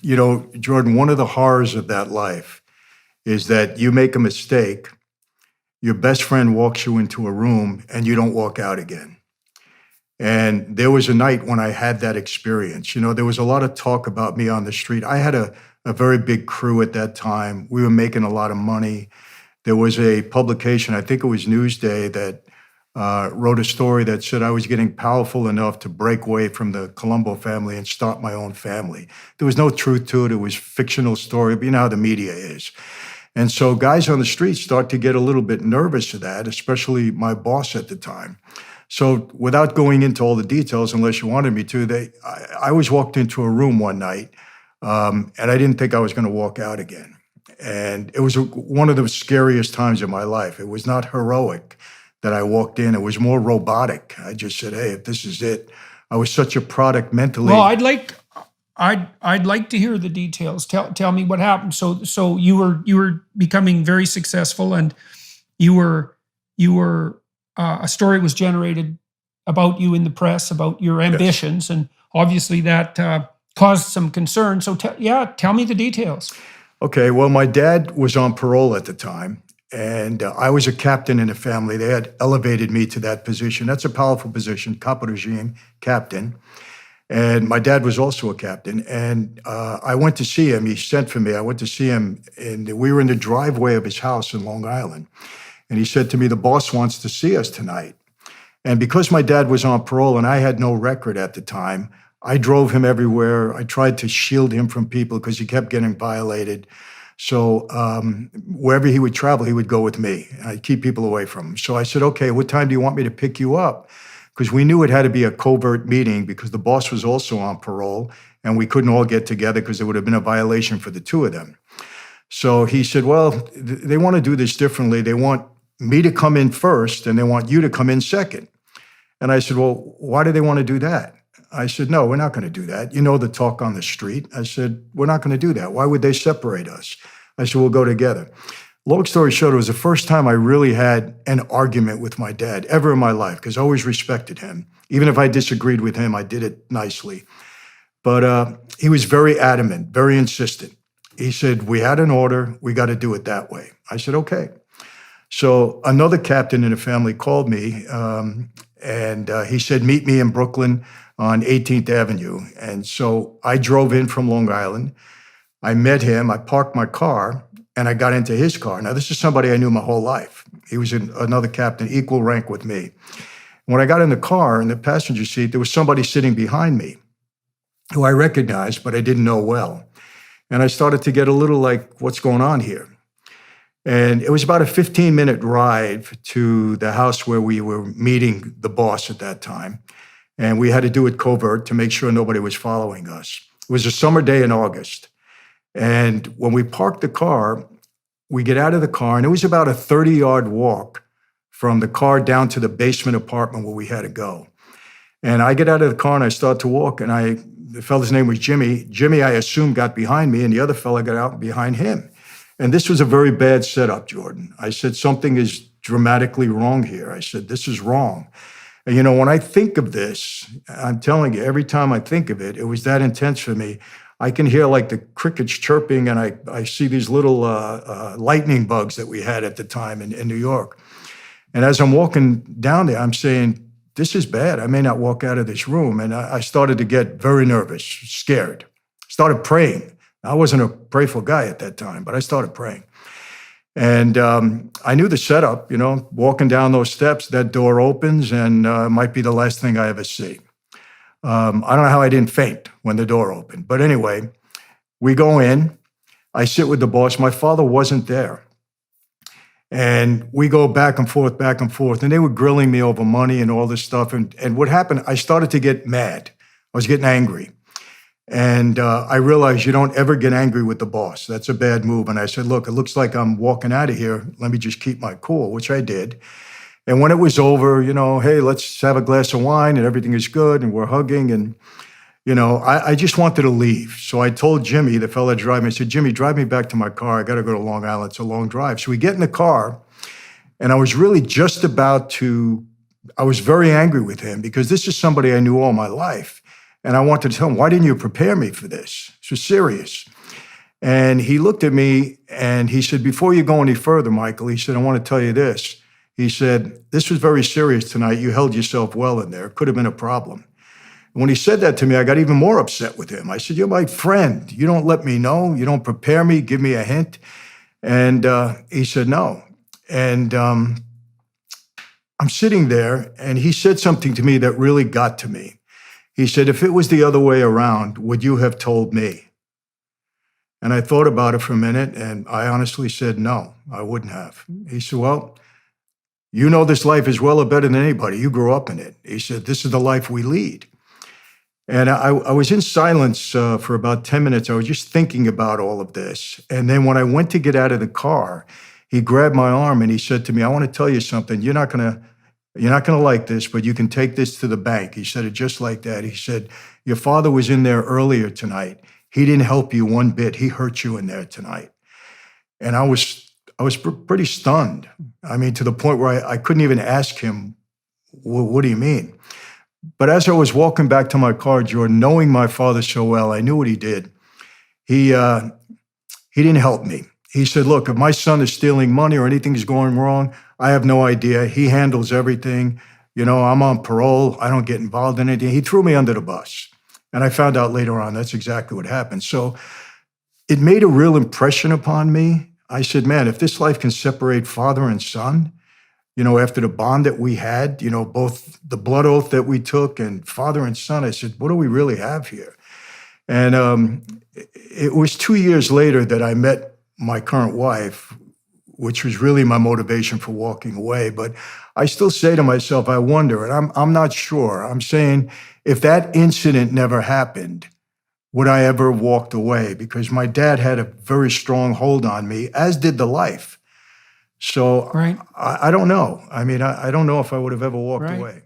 Jordan, one of the horrors of that life is that you make a mistake, your best friend walks you into a room, and you don't walk out again. And there was a night when I had that experience. There was a lot of talk about me on the street. I had a very big crew at that time. We were making a lot of money. There was a publication, I think it was Newsday, that wrote a story that said I was getting powerful enough to break away from the Colombo family and start my own family. There was no truth to it. It was a fictional story, but you know how the media is. And so guys on the street start to get a little bit nervous of that, especially my boss at the time. So without going into all the details, unless you wanted me to, I was walked into a room one night, and I didn't think I was going to walk out again. And it was one of the scariest times of my life. It was not heroic that I walked in. It was more robotic. I just said, hey, if this is it. I was such a product mentally. Well, I'd like to hear the details. Tell me what happened. So you were becoming very successful, and you were a story was generated about you in the press, about your ambitions, and obviously that caused some concern. So tell me the details. Okay, well, my dad was on parole at the time, and I was a captain in the family. They had elevated me to that position. That's a powerful position, capo regime, captain. And my dad was also a captain. And I went to see him. He sent for me. I went to see him, and we were in the driveway of his house in Long Island. And he said to me, the boss wants to see us tonight. And because my dad was on parole and I had no record at the time, I drove him everywhere. I tried to shield him from people because he kept getting violated. So wherever he would travel, he would go with me. I'd keep people away from him. So I said, okay, what time do you want me to pick you up? Because we knew it had to be a covert meeting because the boss was also on parole and we couldn't all get together because there would have been a violation for the two of them. So he said, well, they want to do this differently. They want me to come in first and they want you to come in second. And I said, well, why do they want to do that? I said, no, we're not going to do that. You know the talk on the street. I said, we're not going to do that. Why would they separate us? I said, we'll go together. Long story short, it was the first time I really had an argument with my dad ever in my life because I always respected him. Even if I disagreed with him, I did it nicely. But he was very adamant, very insistent. He said, we had an order. We got to do it that way. I said, okay. So another captain in the family called me and he said, meet me in Brooklyn on 18th Avenue. And so I drove in from Long Island. I met him. I parked my car and I got into his car. Now, this is somebody I knew my whole life. He was another captain, equal rank with me. When I got in the car, in the passenger seat, there was somebody sitting behind me who I recognized, but I didn't know well. And I started to get a little like, what's going on here? And it was about a 15-minute drive to the house where we were meeting the boss at that time. And we had to do it covert to make sure nobody was following us. It was a summer day in August. And when we parked the car, we get out of the car, and it was about a 30-yard walk from the car down to the basement apartment where we had to go. And I get out of the car, and I start to walk, and the fella's name was Jimmy. Jimmy, I assumed, got behind me, and the other fella got out behind him. And this was a very bad setup, Jordan. I said, something is dramatically wrong here. I said, this is wrong. And when I think of this, I'm telling you, every time I think of it, it was that intense for me. I can hear like the crickets chirping, and I see these little lightning bugs that we had at the time in New York. And as I'm walking down there, I'm saying, this is bad. I may not walk out of this room. And I started to get very nervous, scared. Started praying. I wasn't a prayerful guy at that time, but I started praying. And I knew the setup, walking down those steps, that door opens, and it might be the last thing I ever see. I don't know how I didn't faint when the door opened. But anyway, we go in. I sit with the boss. My father wasn't there. And we go back and forth. And they were grilling me over money and all this stuff. And what happened, I started to get mad. I was getting angry. And I realized you don't ever get angry with the boss. That's a bad move. And I said, look, it looks like I'm walking out of here. Let me just keep my cool, which I did. And when it was over, hey, let's have a glass of wine and everything is good and we're hugging. And, I just wanted to leave. So I told Jimmy, the fella driving me, I said, Jimmy, drive me back to my car. I got to go to Long Island. It's a long drive. So we get in the car and I was really just I was very angry with him because this is somebody I knew all my life. And I wanted to tell him, why didn't you prepare me for this? This was serious. And he looked at me and he said, before you go any further, Michael, he said, I want to tell you this. He said, this was very serious tonight. You held yourself well in there. It could have been a problem. When he said that to me, I got even more upset with him. I said, you're my friend. You don't let me know. You don't prepare me, give me a hint. And he said, no. And I'm sitting there and he said something to me that really got to me. He said, if it was the other way around, would you have told me? And I thought about it for a minute, and I honestly said, no, I wouldn't have. He said, well, you know this life as well or better than anybody. You grew up in it. He said, this is the life we lead. And I was in silence for about 10 minutes. I was just thinking about all of this. And then when I went to get out of the car, he grabbed my arm and he said to me, I want to tell you something. You're not gonna like this, but you can take this to the bank. He said it just like that. He said, your father was in there earlier tonight. He didn't help you one bit. He hurt you in there tonight. And I was pretty stunned. I mean, to the point where I couldn't even ask him, what do you mean? But as I was walking back to my car, Jordan, knowing my father so well, I knew what he did. He didn't help me. He said, look, if my son is stealing money or anything is going wrong, I have no idea. He handles everything. You know, I'm on parole. I don't get involved in anything. He threw me under the bus. And I found out later on that's exactly what happened. So it made a real impression upon me. I said, man, if this life can separate father and son, you know, after the bond that we had, you know, both the blood oath that we took and father and son, I said, what do we really have here? And it was 2 years later that I met my current wife, which was really my motivation for walking away. But I still say to myself, I wonder, and I'm not sure. I'm saying, if that incident never happened, would I ever have walked away? Because my dad had a very strong hold on me, as did the life. So Right. I don't know. I mean, I don't know if I would have ever walked Right. away.